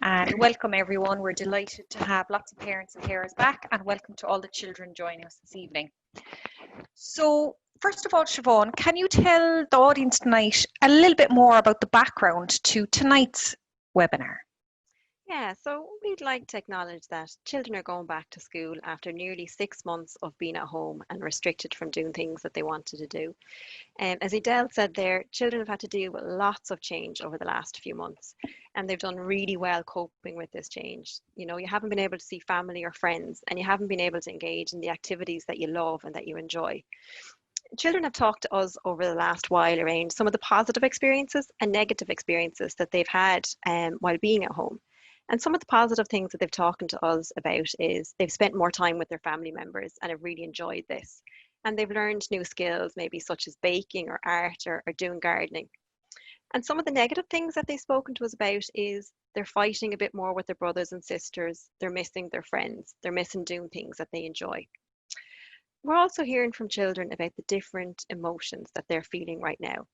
And welcome everyone. We're delighted to have lots of parents and carers back, and welcome to all the children joining us this evening. So first of all, Siobhan, can you tell the audience tonight a little bit more about the background to tonight's webinar? Yeah, so we'd like to acknowledge that children are going back to school after nearly 6 months of being at home and restricted from doing things that they wanted to do. As Adele said there, children have had to deal with lots of change over the last few months, and they've done really well coping with this change. You know, you haven't been able to see family or friends, and you haven't been able to engage in the activities that you love and that you enjoy. Children have talked to us over the last while around some of the positive experiences and negative experiences that they've had while being at home. And some of the positive things that they've talked to us about is they've spent more time with their family members and have really enjoyed this. And they've learned new skills, maybe such as baking or art or doing gardening. And some of the negative things that they've spoken to us about is they're fighting a bit more with their brothers and sisters. They're missing their friends. They're missing doing things that they enjoy. We're also hearing from children about the different emotions that they're feeling right now.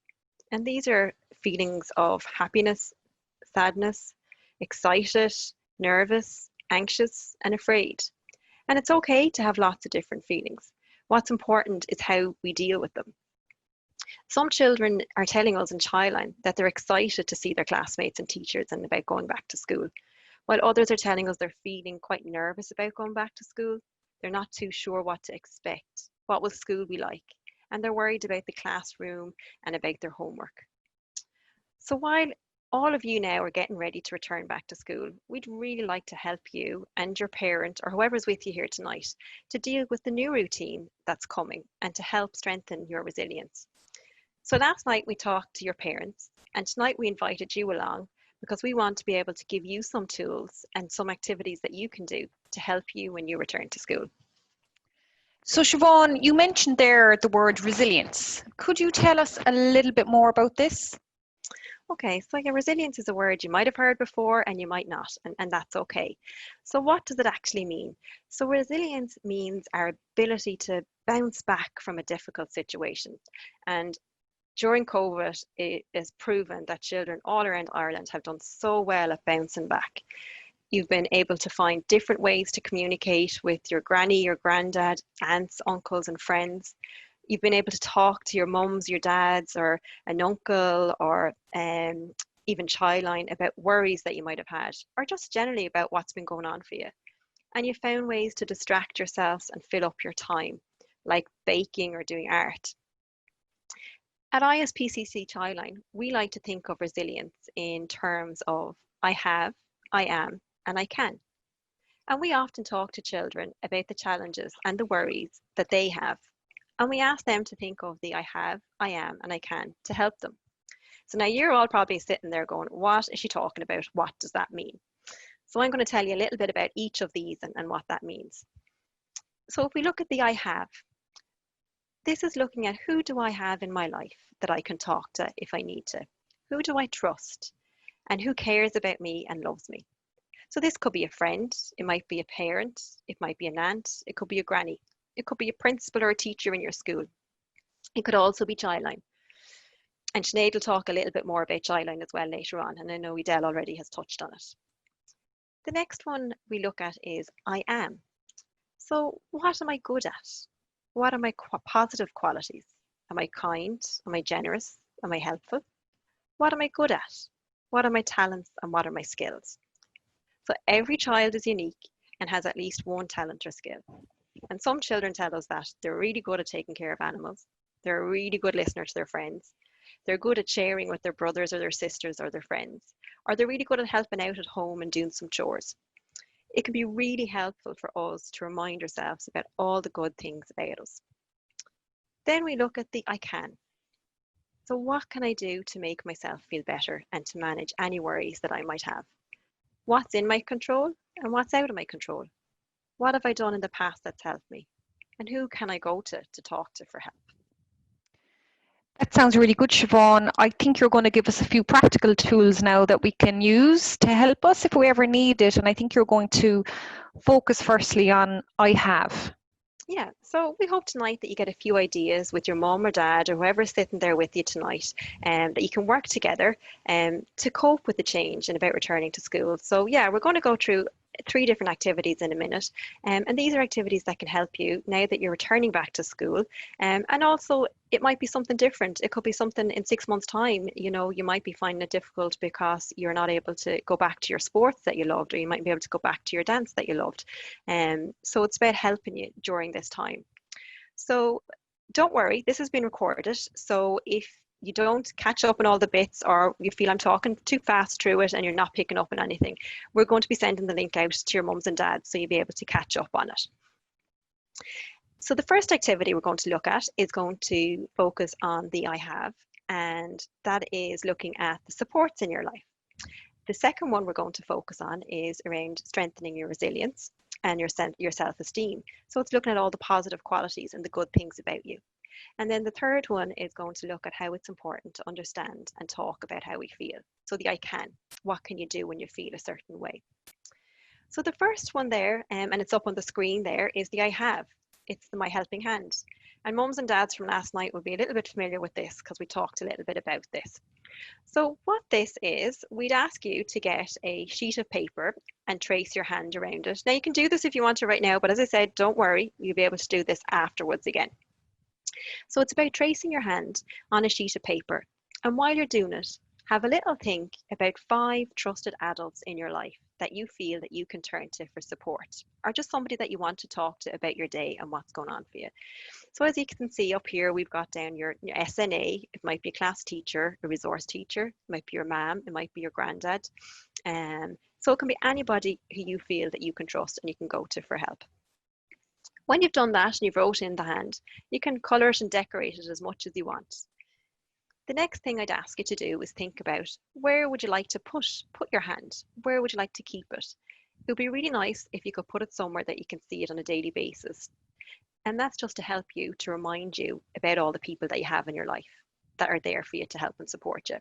And these are feelings of happiness, sadness, excited, nervous, anxious, and afraid. And it's okay to have lots of different feelings. What's important is how we deal with them. Some children are telling us in Childline that they're excited to see their classmates and teachers and about going back to school, while others are telling us they're feeling quite nervous about going back to school. They're not too sure what to expect. What will school be like? And they're worried about the classroom and about their homework. So while all of you now are getting ready to return back to school, we'd really like to help you and your parent or whoever's with you here tonight to deal with the new routine that's coming and to help strengthen your resilience. So last night we talked to your parents, and tonight we invited you along because we want to be able to give you some tools and some activities that you can do to help you when you return to school. So Siobhan, you mentioned there the word resilience. Could you tell us a little bit more about this? Okay, so yeah, resilience is a word you might have heard before and you might not, and that's okay. So what does it actually mean? So resilience means our ability to bounce back from a difficult situation. And during COVID, it is proven that children all around Ireland have done so well at bouncing back. You've been able to find different ways to communicate with your granny, your granddad, aunts, uncles, and friends. You've been able to talk to your mums, your dads, or an uncle, or even Childline about worries that you might have had, or just generally about what's been going on for you. And you found ways to distract yourselves and fill up your time, like baking or doing art. At ISPCC Childline, we like to think of resilience in terms of I have, I am, and I can. And we often talk to children about the challenges and the worries that they have. And we ask them to think of the I have, I am, and I can to help them. So now you're all probably sitting there going, what is she talking about? What does that mean? So I'm going to tell you a little bit about each of these and what that means. So if we look at the I have, this is looking at who do I have in my life that I can talk to if I need to? Who do I trust? And who cares about me and loves me? So this could be a friend, it might be a parent, it might be an aunt, it could be a granny. It could be a principal or a teacher in your school. It could also be Childline. And Sinead will talk a little bit more about Childline as well later on, and I know Adele already has touched on it. The next one we look at is I am. So what am I good at? What are my positive qualities? Am I kind? Am I generous? Am I helpful? What am I good at? What are my talents and what are my skills? So every child is unique and has at least one talent or skill. And some children tell us that they're really good at taking care of animals. They're a really good listener to their friends. They're good at sharing with their brothers or their sisters or their friends. Or they're really good at helping out at home and doing some chores. It can be really helpful for us to remind ourselves about all the good things about us. Then we look at the I can. So what can I do to make myself feel better and to manage any worries that I might have? What's in my control and what's out of my control? What have I done in the past that's helped me? And who can I go to talk to for help? That sounds really good, Siobhan. I think you're going to give us a few practical tools now that we can use to help us if we ever need it. And I think you're going to focus firstly on I have. Yeah, so we hope tonight that you get a few ideas with your mom or dad or whoever's sitting there with you tonight, that you can work together to cope with the change and about returning to school. So yeah, we're going to go through three different activities in a minute, and these are activities that can help you now that you're returning back to school. And also, it might be something different. It could be something in 6 months' time. You know, you might be finding it difficult because you're not able to go back to your sports that you loved, or you might be able to go back to your dance that you loved. So it's about helping you during this time. So don't worry, this has been recorded. So if you don't catch up on all the bits, or you feel I'm talking too fast through it and you're not picking up on anything, we're going to be sending the link out to your mums and dads so you'll be able to catch up on it. So the first activity we're going to look at is going to focus on the I have, and that is looking at the supports in your life. The second one we're going to focus on is around strengthening your resilience and your self-esteem. So it's looking at all the positive qualities and the good things about you. And then the third one is going to look at how it's important to understand and talk about how we feel. So the I can. What can you do when you feel a certain way? So the first one there, and it's up on the screen there, is the I have. It's the My Helping Hand. And mums and dads from last night will be a little bit familiar with this because we talked a little bit about this. So what this is, we'd ask you to get a sheet of paper and trace your hand around it. Now you can do this if you want to right now, but as I said, don't worry, you'll be able to do this afterwards again. So it's about tracing your hand on a sheet of paper. And while you're doing it, have a little think about 5 trusted adults in your life that you feel that you can turn to for support, or just somebody that you want to talk to about your day and what's going on for you. So as you can see up here, we've got down your SNA. It might be a class teacher, a resource teacher, it might be your mum, it might be your granddad. So it can be anybody who you feel that you can trust and you can go to for help. When you've done that and you've wrote in the hand, you can colour it and decorate it as much as you want. The next thing I'd ask you to do is think about, where would you like to put your hand? Where would you like to keep it? It would be really nice if you could put it somewhere that you can see it on a daily basis. And that's just to help you, to remind you about all the people that you have in your life that are there for you to help and support you.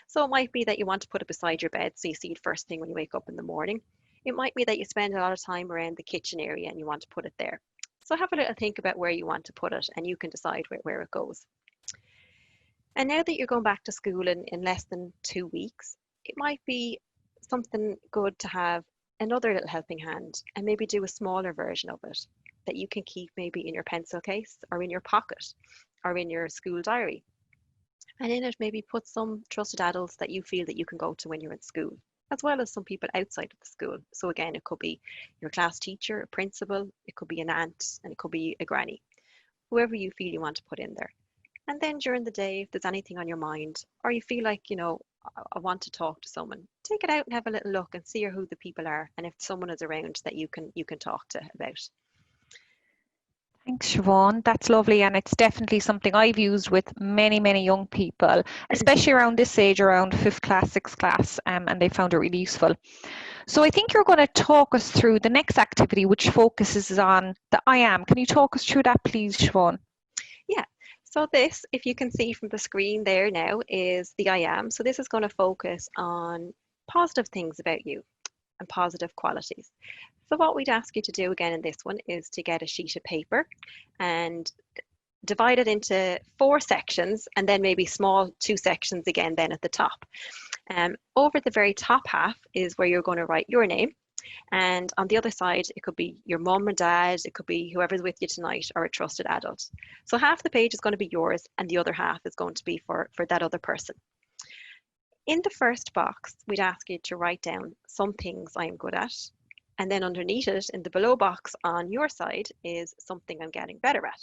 So it might be that you want to put it beside your bed so you see it first thing when you wake up in the morning. It might be that you spend a lot of time around the kitchen area and you want to put it there. So have a little think about where you want to put it and you can decide where it goes. And now that you're going back to school in less than 2 weeks, it might be something good to have another little helping hand and maybe do a smaller version of it that you can keep maybe in your pencil case or in your pocket or in your school diary. And in it, maybe put some trusted adults that you feel that you can go to when you're in school, as well as some people outside of the school. So again, it could be your class teacher, a principal, it could be an aunt, and it could be a granny, whoever you feel you want to put in there. And then during the day, if there's anything on your mind, or you feel like, I want to talk to someone, take it out and have a little look and see who the people are, and if someone is around that you can talk to about. Thanks, Siobhan. That's lovely, and it's definitely something I've used with many, many young people, especially around this age, around 5th class, 6th class, and they found it really useful. So I think you're going to talk us through the next activity, which focuses on the I am. Can you talk us through that, please, Siobhan? Yeah. So this, if you can see from the screen there now, is the I am. So this is going to focus on positive things about you and positive qualities. So what we'd ask you to do again in this one is to get a sheet of paper and divide it into 4 sections, and then maybe small 2 sections again then at the top. Over the very top half is where you're going to write your name. And on the other side, it could be your mum or dad, it could be whoever's with you tonight, or a trusted adult. So half the page is going to be yours and the other half is going to be for that other person. In the first box, we'd ask you to write down some things I am good at. And then underneath it, in the below box on your side, is something I'm getting better at.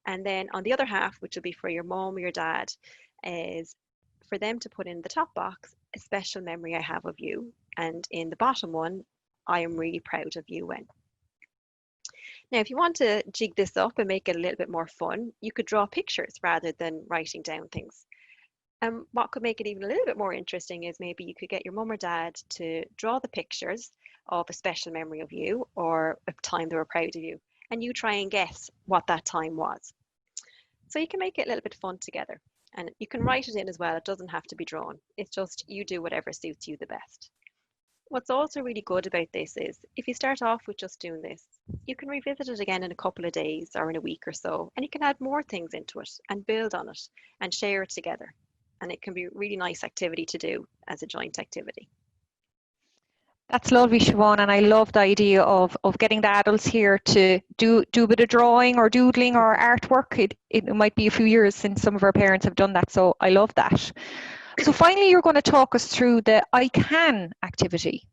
And then on the other half, which will be for your mum or your dad, is for them to put in the top box, a special memory I have of you. And in the bottom one, I am really proud of you when. Now, if you want to jig this up and make it a little bit more fun, you could draw pictures rather than writing down things. And what could make it even a little bit more interesting is maybe you could get your mum or dad to draw the pictures of a special memory of you or a time they were proud of you, and you try and guess what that time was. So you can make it a little bit fun together, and you can write it in as well. It doesn't have to be drawn. It's just you do whatever suits you the best. What's also really good about this is if you start off with just doing this, you can revisit it again in a couple of days or in a week or so, and you can add more things into it and build on it and share it together. And it can be a really nice activity to do as a joint activity. That's lovely, Siobhan, and I love the idea of getting the adults here to do a bit of drawing or doodling or artwork. It might be a few years since some of our parents have done that, so I love that. So finally, you're going to talk us through the I can activity.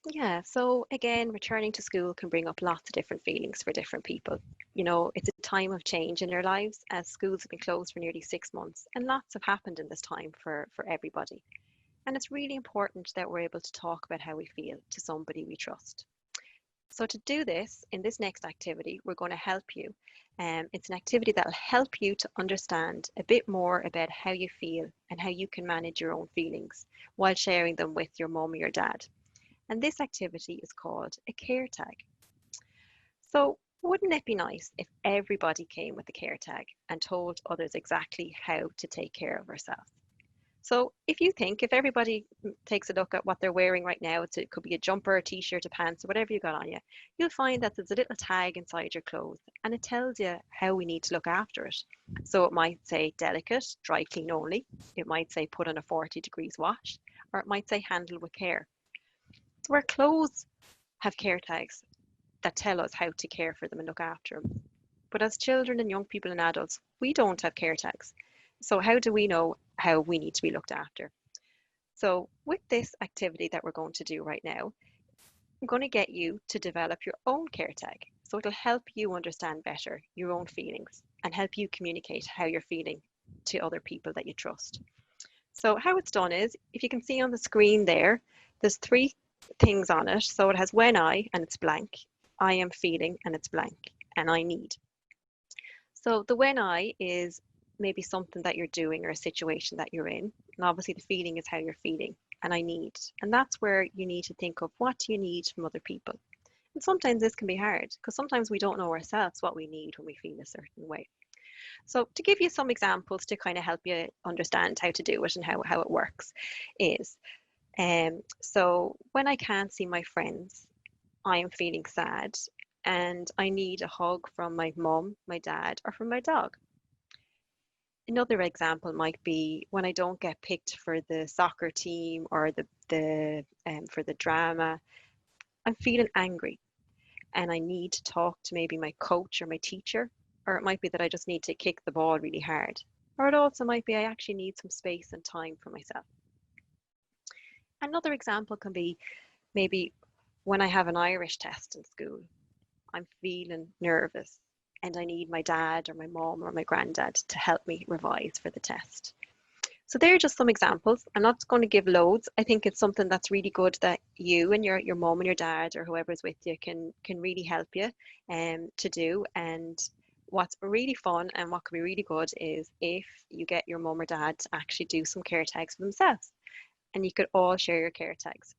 Yeah, so again, returning to school can bring up lots of different feelings for different people. You know, it's a time of change in their lives as schools have been closed for nearly 6 months, and lots have happened in this time for everybody. And it's really important that we're able to talk about how we feel to somebody we trust. So to do this, in this next activity, we're going to help you. It's an activity that will help you to understand a bit more about how you feel and how you can manage your own feelings while sharing them with your mum or your dad. And this activity is called a care tag. So wouldn't it be nice if everybody came with a care tag and told others exactly how to take care of ourselves? So if everybody takes a look at what they're wearing right now, it could be a jumper, a t-shirt, a pants, or whatever you got on you, you'll find that there's a little tag inside your clothes and it tells you how we need to look after it. So it might say delicate, dry clean only. It might say put on a 40 degrees wash, or it might say handle with care. So our clothes have care tags that tell us how to care for them and look after them. But as children and young people and adults, we don't have care tags. So how do we know how we need to be looked after? So with this activity that we're going to do right now, I'm going to get you to develop your own care tag. So it'll help you understand better your own feelings and help you communicate how you're feeling to other people that you trust. So how it's done is, if you can see on the screen there's three things on it. So it has when I and it's blank, I am feeling and it's blank, and I need. So the when I is maybe something that you're doing or a situation that you're in. And obviously the feeling is how you're feeling. And I need. And that's where you need to think of what do you need from other people. And sometimes this can be hard because sometimes we don't know ourselves what we need when we feel a certain way. So to give you some examples to kind of help you understand how to do it and how it works is, so when I can't see my friends, I am feeling sad and I need a hug from my mum, my dad, or from my dog. Another example might be when I don't get picked for the soccer team or the for the drama, I'm feeling angry and I need to talk to maybe my coach or my teacher, or it might be that I just need to kick the ball really hard. Or it also might be I actually need some space and time for myself. Another example can be maybe when I have an Irish test in school, I'm feeling nervous and I need my dad or my mom or my granddad to help me revise for the test. So there are just some examples. I'm not going to give loads. I think it's something that's really good that you and your mom and your dad or whoever's with you can really help you to do. And what's really fun and what can be really good is if you get your mom or dad to actually do some care tags for themselves, and you could all share your care tags.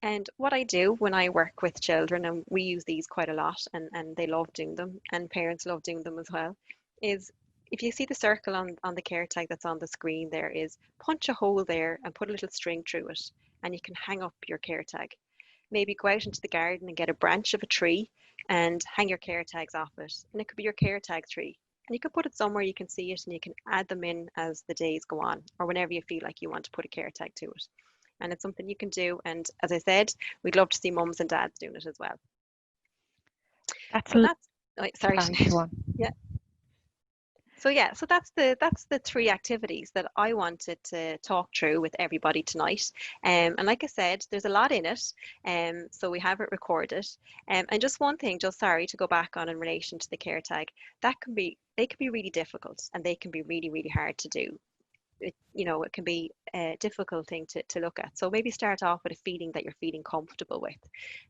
And what I do when I work with children, and we use these quite a lot, and they love doing them, and parents love doing them as well, is if you see the circle on the care tag that's on the screen there is punch a hole there and put a little string through it, and you can hang up your care tag. Maybe go out into the garden and get a branch of a tree and hang your care tags off it. And it could be your care tag tree. And you can put it somewhere you can see it and you can add them in as the days go on or whenever you feel like you want to put a care tag to it. And it's something you can do. And as I said, we'd love to see mums and dads doing it as well. That's So that's, oh, sorry, Siobhan. yeah. So that's the three activities that I wanted to talk through with everybody tonight. And like I said, there's a lot in it. So we have it recorded. And just one thing, just sorry to go back on in relation to the care tag, they can be really difficult and they can be really, really hard to do. It can be a difficult thing to look at. So maybe start off with a feeling that you're feeling comfortable with,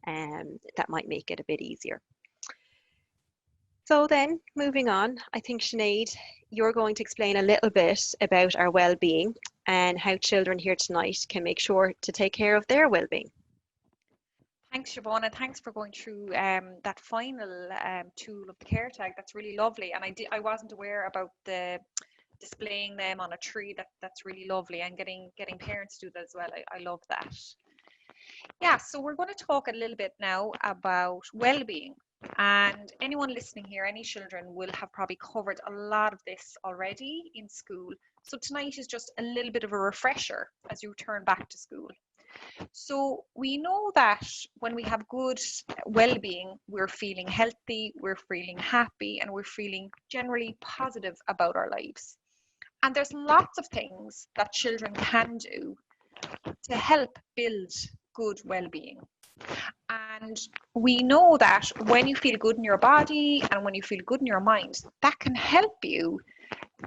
and that might make it a bit easier. So then moving on, I think Sinead, you're going to explain a little bit about our well-being and how children here tonight can make sure to take care of their well-being. Thanks, Siobhan, and thanks for going through that final tool of the care tag. That's really lovely, and I wasn't aware about the displaying them on a tree. That's really lovely, and getting parents to do that as well. I love that. Yeah, so we're going to talk a little bit now about well-being. And anyone listening here, any children, will have probably covered a lot of this already in school. So tonight is just a little bit of a refresher as you return back to school. So we know that when we have good well-being, we're feeling healthy, we're feeling happy, and we're feeling generally positive about our lives. And there's lots of things that children can do to help build good well-being. And we know that when you feel good in your body and when you feel good in your mind, that can help you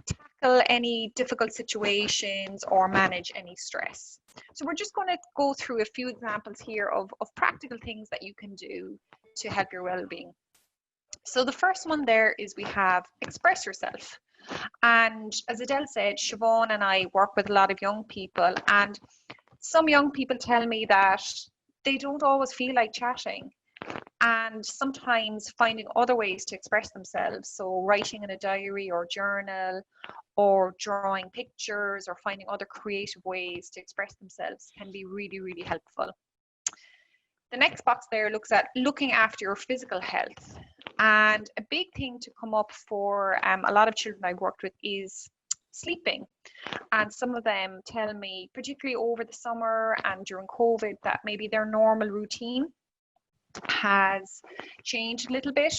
tackle any difficult situations or manage any stress. So we're just going to go through a few examples here of practical things that you can do to help your well-being. So the first one there is we have express yourself. And as Adele said, Siobhan and I work with a lot of young people, and some young people tell me that they don't always feel like chatting, and sometimes finding other ways to express themselves. So writing in a diary or journal, or drawing pictures, or finding other creative ways to express themselves can be really, really helpful. The next box there looks at looking after your physical health. And a big thing to come up for a lot of children I've worked with is sleeping. And some of them tell me, particularly over the summer and during COVID, that maybe their normal routine has changed a little bit.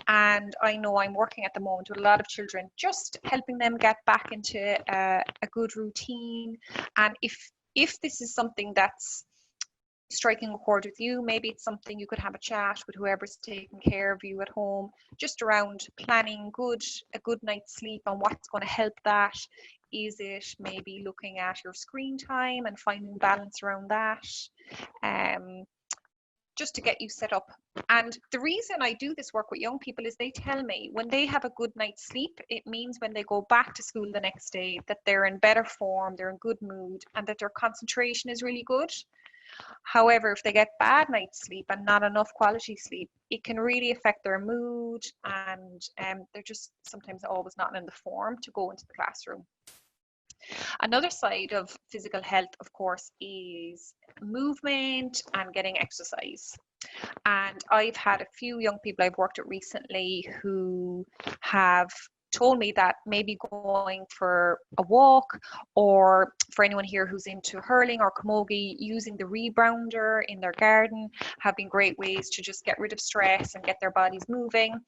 And I know I'm working at the moment with a lot of children, just helping them get back into a good routine. And if this is something that's striking a chord with you, maybe it's something you could have a chat with whoever's taking care of you at home, just around planning a good night's sleep and what's going to help that. Is it maybe looking at your screen time and finding balance around that? Just to get you set up. And the reason I do this work with young people is they tell me when they have a good night's sleep, it means when they go back to school the next day that they're in better form, they're in good mood, and that their concentration is really good. However, if they get bad night's sleep and not enough quality sleep, it can really affect their mood, and they're just sometimes always not in the form to go into the classroom. Another side of physical health, of course, is movement and getting exercise. And I've had a few young people I've worked with recently who have told me that maybe going for a walk, or for anyone here who's into hurling or camogie, using the rebounder in their garden have been great ways to just get rid of stress and get their bodies moving.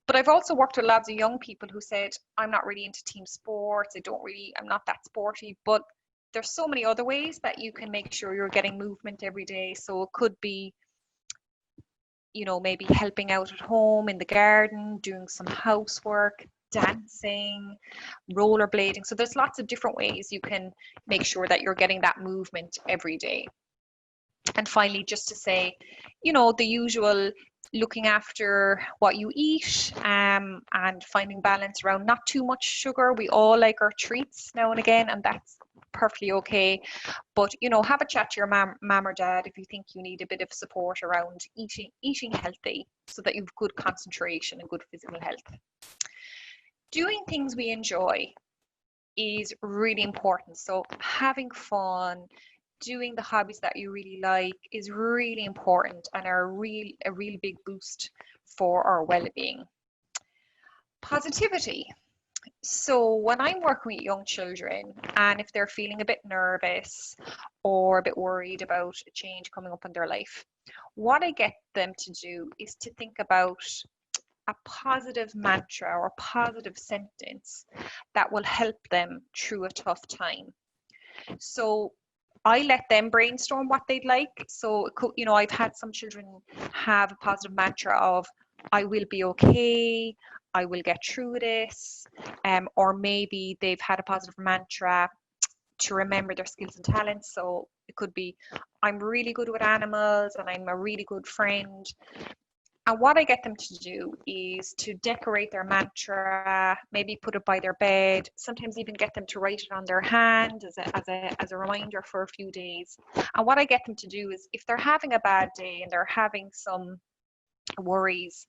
But I've also worked with lots of young people who said, I'm not really into team sports, I'm not that sporty, but there's so many other ways that you can make sure you're getting movement every day. So it could be, maybe helping out at home in the garden, doing some housework, dancing, rollerblading. So there's lots of different ways you can make sure that you're getting that movement every day. And finally, just to say, the usual, looking after what you eat, and finding balance around not too much sugar. We all like our treats now and again, and that's perfectly okay. But have a chat to your mom or dad if you think you need a bit of support around eating healthy, so that you've good concentration and good physical health. Doing things we enjoy is really important. So having fun, doing the hobbies that you really like is really important and are a real big boost for our well-being. Positivity. So when I'm working with young children, and if they're feeling a bit nervous or a bit worried about a change coming up in their life, what I get them to do is to think about a positive mantra or a positive sentence that will help them through a tough time. So I let them brainstorm what they'd like. So, I've had some children have a positive mantra of, I will be okay, I will get through this. Or maybe they've had a positive mantra to remember their skills and talents. So it could be, I'm really good with animals and I'm a really good friend. And what I get them to do is to decorate their mantra, maybe put it by their bed, sometimes even get them to write it on their hand as a reminder for a few days. And what I get them to do is, if they're having a bad day and they're having some worries,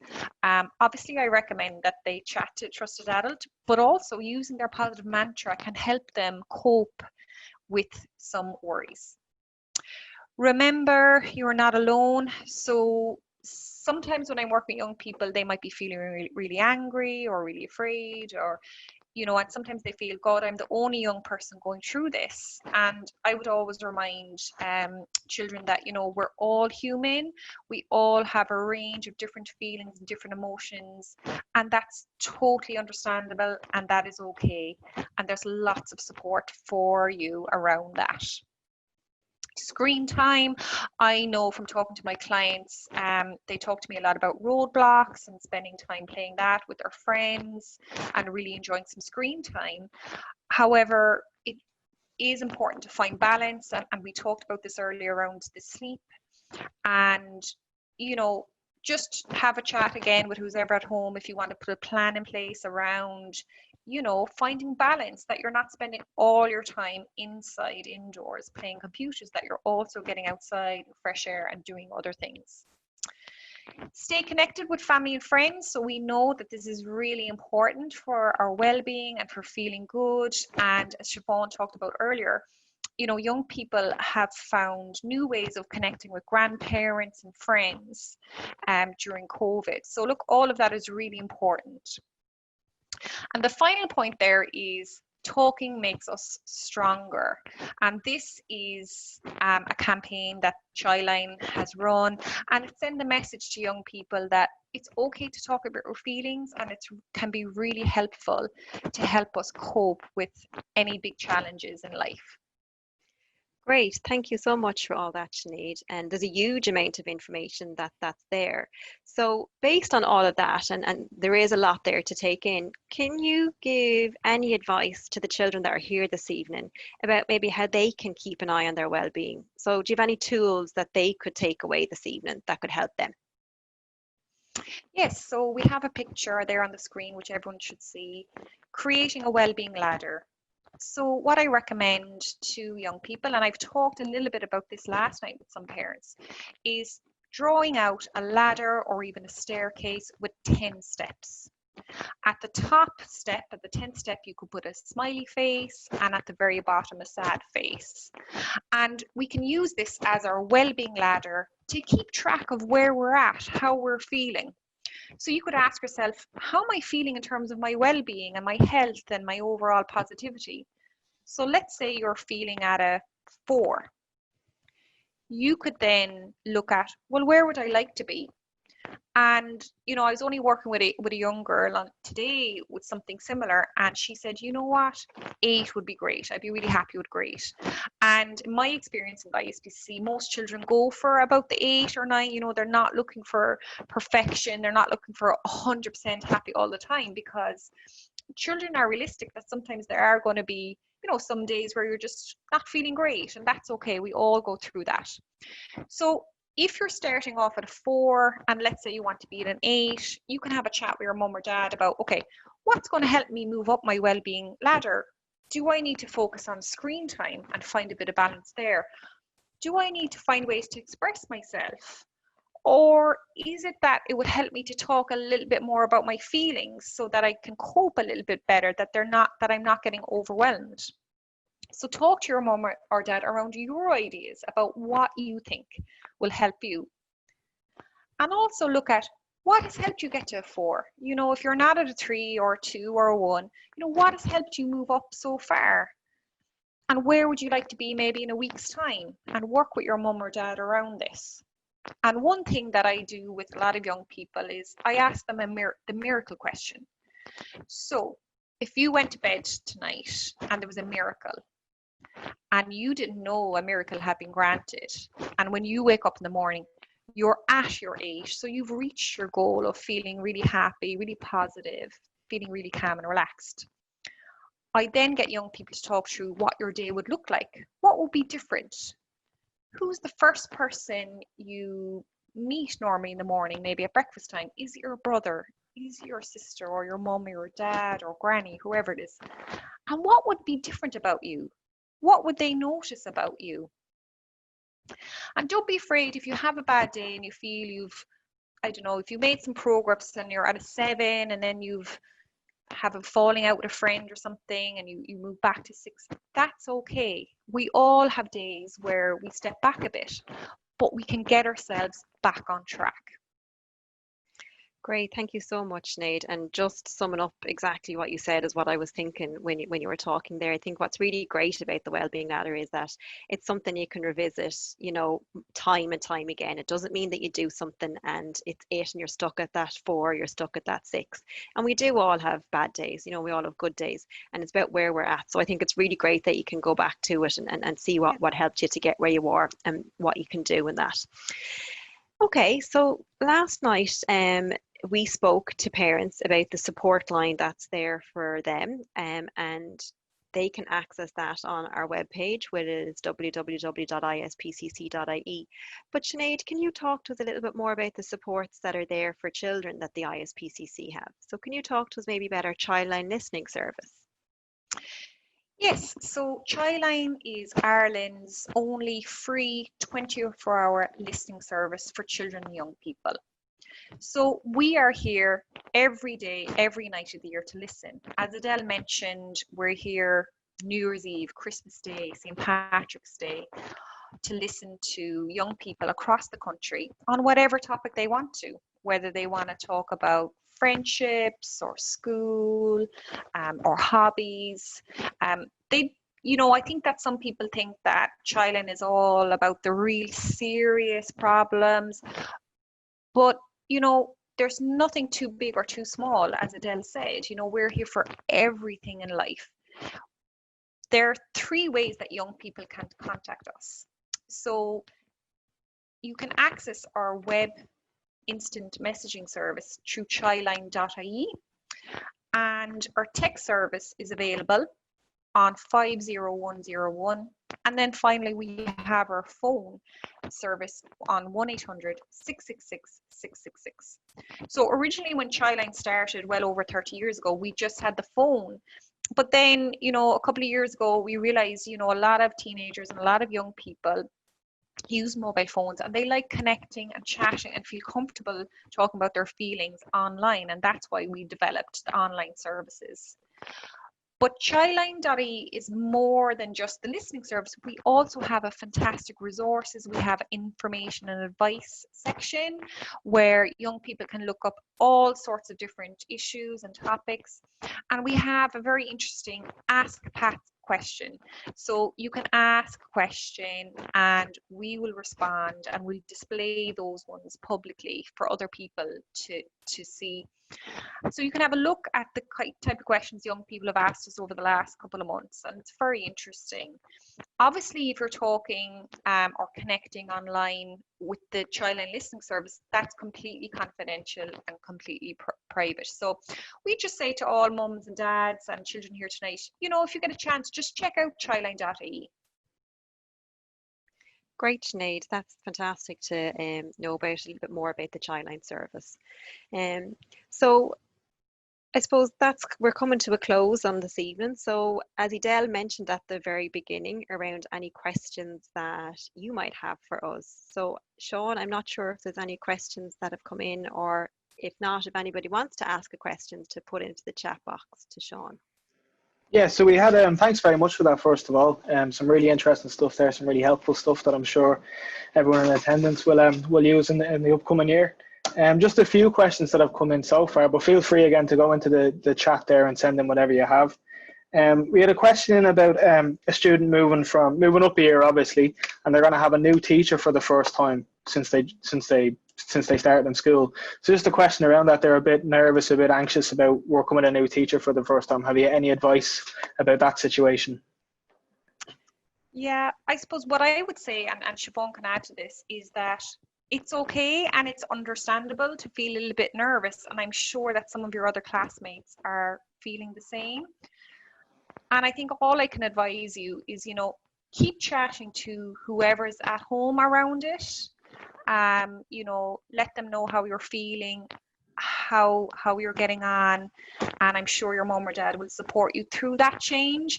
obviously I recommend that they chat to a trusted adult, but also using their positive mantra can help them cope with some worries. Remember, you're not alone. So sometimes when I'm working with young people, they might be feeling really angry or really afraid, or and sometimes they feel, God, I'm the only young person going through this. And I would always remind children that, we're all human. We all have a range of different feelings and different emotions, and that's totally understandable, and that is okay. And there's lots of support for you around that. Screen time, I know from talking to my clients, they talk to me a lot about roadblocks and spending time playing that with their friends and really enjoying some screen time. However, it is important to find balance, and we talked about this earlier around the sleep, and just have a chat again with who's ever at home if you want to put a plan in place around finding balance, that you're not spending all your time indoors playing computers, that you're also getting outside in fresh air and doing other things. Stay connected with family and friends. So we know that this is really important for our well-being and for feeling good. And as Siobhan talked about earlier, young people have found new ways of connecting with grandparents and friends during COVID. So look, all of that is really important. And the final point there is talking makes us stronger. And this is a campaign that Childline has run, and it sends a message to young people that it's okay to talk about our feelings, and it can be really helpful to help us cope with any big challenges in life. Great, thank you so much for all that, Sinead. And there's a huge amount of information that's there. So based on all of that, and there is a lot there to take in, can you give any advice to the children that are here this evening about maybe how they can keep an eye on their well-being? So do you have any tools that they could take away this evening that could help them? Yes, so we have a picture there on the screen, which everyone should see, creating a well-being ladder. So what I recommend to young people, and I've talked a little bit about this last night with some parents, is drawing out a ladder or even a staircase with 10 steps. At the top step, at the 10th step, you could put a smiley face, and at the very bottom, a sad face. And we can use this as our well-being ladder to keep track of where we're at, how we're feeling. So you could ask yourself, how am I feeling in terms of my well-being and my health and my overall positivity? So let's say you're feeling at a 4. You could then look at, well, where would I like to be? And I was only working with a young girl on today with something similar, and she said, you know what, 8 would be great. I'd be really happy with great. And in my experience in ISPCC, most children go for about the 8 or 9. They're not looking for perfection. They're not looking for 100% happy all the time, because children are realistic that sometimes there are going to be some days where you're just not feeling great, and that's okay. We all go through that. So if you're starting off at a 4 and let's say you want to be at an 8, you can have a chat with your mum or dad about, okay, what's going to help me move up my well-being ladder? Do I need to focus on screen time and find a bit of balance there? Do I need to find ways to express myself? Or is it that it would help me to talk a little bit more about my feelings so that I can cope a little bit better, that I'm not getting overwhelmed? So talk to your mum or dad around your ideas about what you think will help you. And also look at what has helped you get to a 4. If you're not at a 3 or a 2 or a 1, what has helped you move up so far? And where would you like to be maybe in a week's time? And work with your mum or dad around this. And one thing that I do with a lot of young people is I ask them the miracle question. So if you went to bed tonight and there was a miracle, and you didn't know a miracle had been granted, and when you wake up in the morning, you're at your 8, so you've reached your goal of feeling really happy, really positive, feeling really calm and relaxed. I then get young people to talk through what your day would look like. What would be different? Who's the first person you meet normally in the morning, maybe at breakfast time? Is it your brother? Is it your sister or your mum or your dad or granny, whoever it is? And what would be different about you? What would they notice about you? And don't be afraid if you have a bad day and you feel if you made some progress and you're at a 7 and then you've have a falling out with a friend or something and you move back to 6, that's okay. We all have days where we step back a bit, but we can get ourselves back on track. Great, thank you so much, Sinead. And just summing up exactly what you said is what I was thinking when you were talking there. I think what's really great about the Wellbeing Ladder is that it's something you can revisit, you know, time and time again. It doesn't mean that you do something and it's 8 and you're stuck at that 4, you're stuck at that 6. And we do all have bad days, you know, we all have good days, and it's about where we're at. So I think it's really great that you can go back to it and see what helped you to get where you are and what you can do in that. Okay, so last night, we spoke to parents about the support line that's there for them, and they can access that on our webpage, which is www.ispcc.ie. But Sinead, can you talk to us a little bit more about the supports that are there for children that the ISPCC have? So can you talk to us maybe about our Childline listening service? Yes, so Childline is Ireland's only free 24-hour listening service for children and young people. So we are here every day, every night of the year to listen. As Adele mentioned, we're here New Year's Eve, Christmas Day, St. Patrick's Day, to listen to young people across the country on whatever topic they want to, whether they want to talk about friendships or school or hobbies. I think that some people think that Childline is all about the real serious problems, but there's nothing too big or too small, as Adele said. We're here for everything in life. There are 3 ways that young people can contact us. So you can access our web instant messaging service through Childline.ie, and our text service is available on 50101. And then finally, we have our phone service on 1-800-666-666. So originally when Childline started, well over 30 years ago, we just had the phone. But then, a couple of years ago, we realized, a lot of teenagers and a lot of young people use mobile phones and they like connecting and chatting and feel comfortable talking about their feelings online. And that's why we developed the online services. But Childline.ie is more than just the listening service. We also have a fantastic resources. We have information and advice section where young people can look up all sorts of different issues and topics. And we have a very interesting Ask Pat question. So you can ask a question and we will respond, and we'll display those ones publicly for other people to see. So you can have a look at the type of questions young people have asked us over the last couple of months, and it's very interesting. Obviously, if you're talking or connecting online with the Childline listening service, that's completely confidential and completely private. So we just say to all mums and dads and children here tonight, if you get a chance, just check out Childline.ie. Great, Sinead. That's fantastic to know about a little bit more about the Childline service. So I suppose we're coming to a close on this evening. So as Adele mentioned at the very beginning around any questions that you might have for us. So Sean, I'm not sure if there's any questions that have come in, or if not, if anybody wants to ask a question to put into the chat box to Sean. Yeah, so we had, thanks very much for that, first of all. Some really interesting stuff there, some really helpful stuff that I'm sure everyone in attendance will use in the upcoming year. Just a few questions that have come in so far, but feel free again to go into the chat there and send in whatever you have. We had a question in about a student moving up here, obviously, and they're going to have a new teacher for the first time since they started in school. So just a question around that. They're a bit nervous, a bit anxious about working with a new teacher for the first time. Have you any advice about that situation? Yeah, I suppose what I would say, and Siobhan can add to this, is that it's okay and it's understandable to feel a little bit nervous, and I'm sure that some of your other classmates are feeling the same. And I think all I can advise you is, keep chatting to whoever's at home around it. Let them know how you're feeling, how you're getting on, and I'm sure your mom or dad will support you through that change.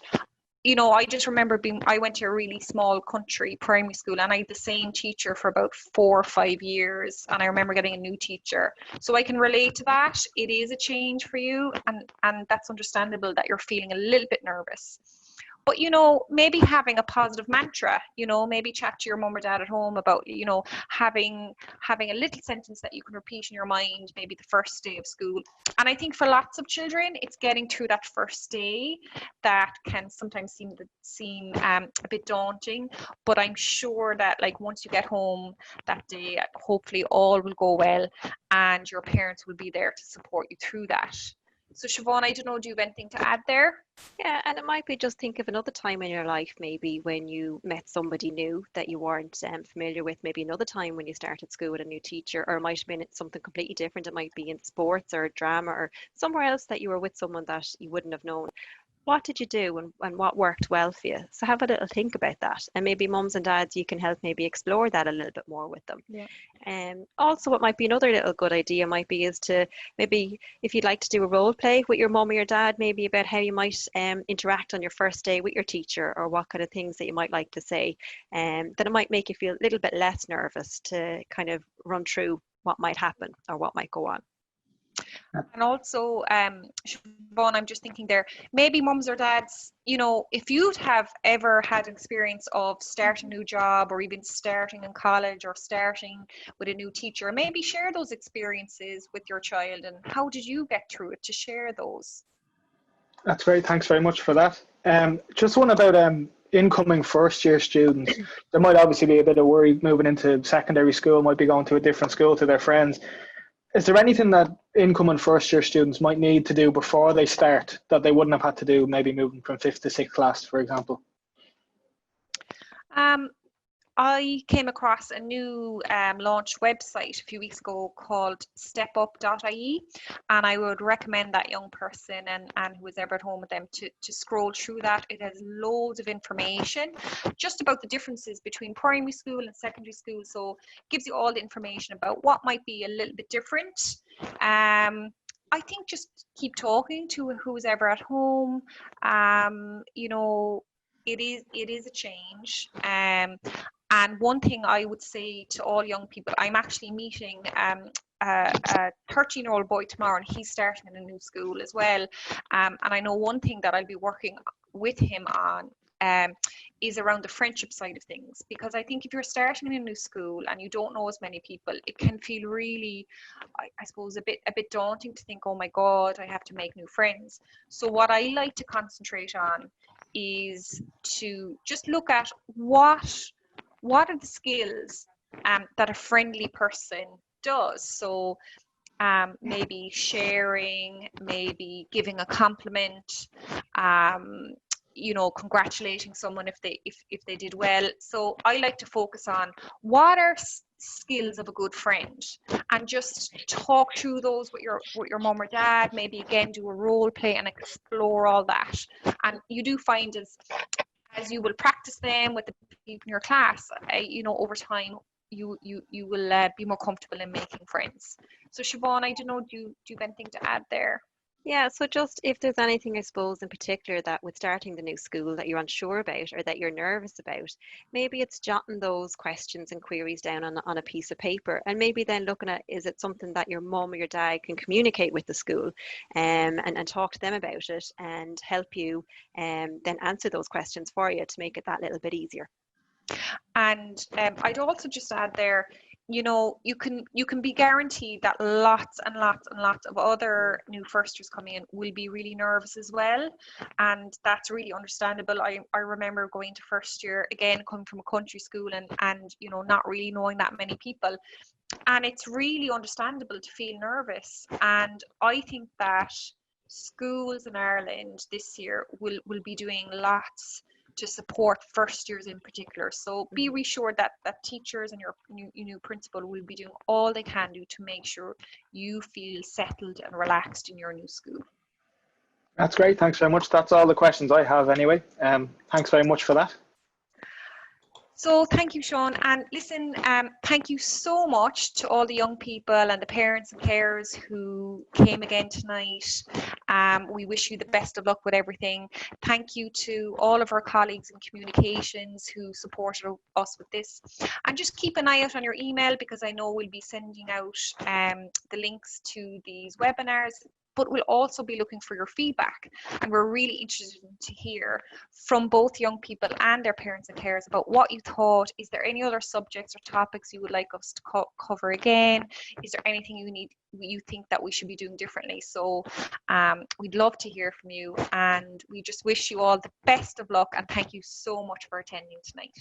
you know, I just remember I went to a really small country primary school, and I had the same teacher for about 4 or 5 years, and I remember getting a new teacher. So I can relate to that. It is a change for you, and that's understandable that you're feeling a little bit nervous. But, you know, maybe having a positive mantra, you know, maybe chat to your mum or dad at home about, you know, having a little sentence that you can repeat in your mind, maybe the first day of school. And I think for lots of children, it's getting through that first day that can sometimes seem a bit daunting. But I'm sure that, like, once you get home that day, hopefully all will go well, and your parents will be there to support you through that. So Siobhan, I don't know, do you have anything to add there? Yeah, and it might be just think of another time in your life, maybe when you met somebody new that you weren't familiar with, maybe another time when you started school with a new teacher, or it might have been something completely different. It might be in sports or drama or somewhere else that you were with someone that you wouldn't have known. What did you do, and what worked well for you? So have a little think about that. And maybe mums and dads, you can help maybe explore that a little bit more with them. Yeah. Also, what might be another little good idea might be is to maybe, if you'd like to do a role play with your mum or your dad, maybe about how you might interact on your first day with your teacher, or what kind of things that you might like to say, then it might make you feel a little bit less nervous to kind of run through what might happen or what might go on. And also, Siobhan, I'm just thinking there, maybe mums or dads, you know, if you have ever had experience of starting a new job, or even starting in college, or starting with a new teacher, maybe share those experiences with your child, and how did you get through it, to share those. That's great. Thanks very much for that. Just one about incoming first year students. There might obviously be a bit of worry moving into secondary school, might be going to a different school to their friends. Is there anything that incoming first year students might need to do before they start that they wouldn't have had to do, maybe moving from 5th to 6th class, for example? I came across a new launched website a few weeks ago called stepup.ie, and I would recommend that young person and who is ever at home with them to scroll through that. It has loads of information just about the differences between primary school and secondary school, so it gives you all the information about what might be a little bit different. I think just keep talking to who's ever at home. You know, it is a change. And one thing I would say to all young people, I'm actually meeting a 13-year-old boy tomorrow, and he's starting in a new school as well. And I know one thing that I'll be working with him on is around the friendship side of things, because I think if you're starting in a new school and you don't know as many people, it can feel really, I suppose, a bit daunting to think, oh my God, I have to make new friends. So what I like to concentrate on is to just look at what are the skills that a friendly person does. So maybe sharing, maybe giving a compliment, you know, congratulating someone if they did well. So I like to focus on what are skills of a good friend, and just talk through those with your mom or dad. Maybe again do a role play and explore all that. And you do find as you will practice them with the people in your class, you know, over time you will be more comfortable in making friends. So Siobhan, I don't know, do you have anything to add there? Yeah, so just if there's anything, I suppose, in particular that with starting the new school that you're unsure about or that you're nervous about, maybe it's jotting those questions and queries down on a piece of paper, and maybe then looking at, is it something that your mum or your dad can communicate with the school and talk to them about it and help you then answer those questions for you to make it that little bit easier. And I'd also just add there, you know, you can be guaranteed that lots and lots and lots of other new first years coming in will be really nervous as well, and that's really understandable. I remember going to first year, again coming from a country school, and you know, not really knowing that many people, and it's really understandable to feel nervous. And I think that schools in Ireland this year will be doing lots to support first years in particular. So be reassured that teachers and your new principal will be doing all they can do to make sure you feel settled and relaxed in your new school. That's great. Thanks very much. That's all the questions I have anyway. Thanks very much for that. So thank you, Sean. And listen, thank you so much to all the young people and the parents and carers who came again tonight. We wish you the best of luck with everything. Thank you to all of our colleagues in communications who supported us with this. And just keep an eye out on your email, because I know we'll be sending out the links to these webinars, but we'll also be looking for your feedback. And we're really interested to hear from both young people and their parents and carers about what you thought. Is there any other subjects or topics you would like us to cover again? Is there anything you think that we should be doing differently? So we'd love to hear from you, and we just wish you all the best of luck, and thank you so much for attending tonight.